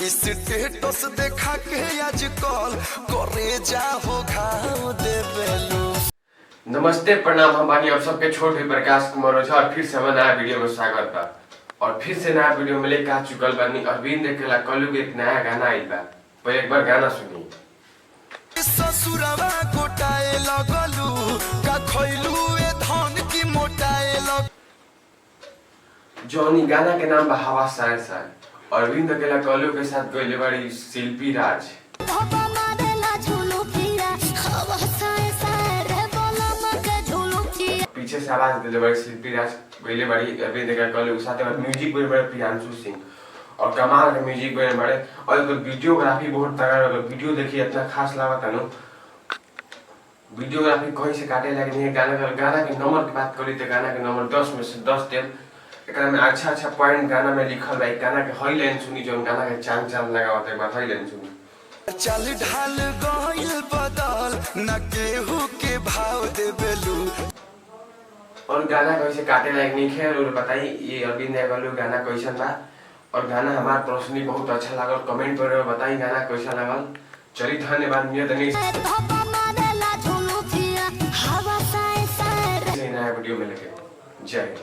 Status देखा के आज कॉल करे जा हो घाव दे बेलू। नमस्ते प्रणाम, हम बानी आप सबके छोटे प्रकाश कुमार ओझा और फिर से नया वीडियो में स्वागत बा। और फिर से नया वीडियो में लेकर आ चुकल बानी अरविंद अकेला कल्लू के एक नया गाना आइल बा। पहले एक बार गाना सुनी। ससुरवा गोटाए लगलू का खइलू ए धन की मोटाए लग। जॉनी गाना के नाम बा हवा साए साए। अरविंद अकेला कल्लू के साथ गइले बाड़ी शिल्पी राज। पीछे से आवाज दिले बाड़ी शिल्पी राज गइले बाड़ी अरविंद अकेला कल्लू के साथ। म्यूजिक बड़े बड़े प्रियांशु सिंह और कमाल के म्यूजिक बड़े बड़े। और वीडियोग्राफी बहुत तगड़ा। वीडियो देखिए इतना खास लागत है। वीडियोग्राफी कहीं से काटे लगे नहीं। गाना के नंबर की बात करी तो गाना के नंबर 10 में से 10 देम। एकरा में अच्छा पॉइंट गाना में लिखल बा। गाना के हाई लाइन सुनी जो गाना के चांद लगावत एक बार हाई लाइन सुनी। चल ढाल गइल बदल न केहू के भाव दे बेलू। और गाना कैसे काटे लायक नहीं है और बताई ये अरविंद अकेला गाना कैसन बा। और गाना हमार पर्सनली बहुत अच्छा लागल। कमेंट पर बताई गाना कैसा लागल। चलिए धन्यवाद। नया वीडियो में लेके जय।